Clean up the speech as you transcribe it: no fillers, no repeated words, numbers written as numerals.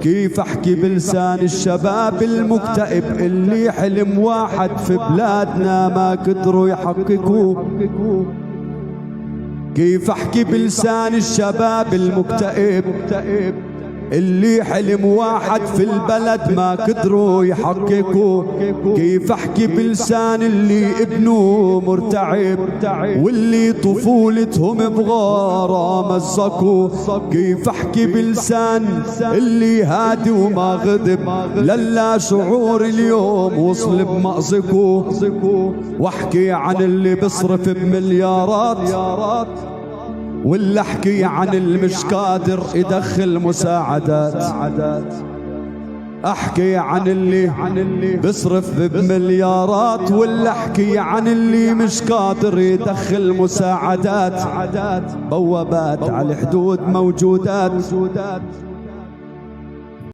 كيف احكي بلسان الشباب المكتئب اللي حلم واحد في بلادنا ما قدروا يحققوه؟ كيف احكي بلسان الشباب المكتئب اللي حلم واحد في البلد ما قدروا يحققوه؟ كيف احكي بلسان اللي ابنه مرتعب واللي طفولتهم بغارة مزقوا؟ كيف احكي بلسان اللي هادي وما غضب للا شعور اليوم وصل بمأزقه؟ واحكي عن اللي بصرف بمليارات واللي احكي عن اللي مش قادر يدخل مساعدات؟ احكي عن اللي بصرف بمليارات واللي احكي عن اللي مش قادر يدخل مساعدات؟ بوابات على الحدود موجودات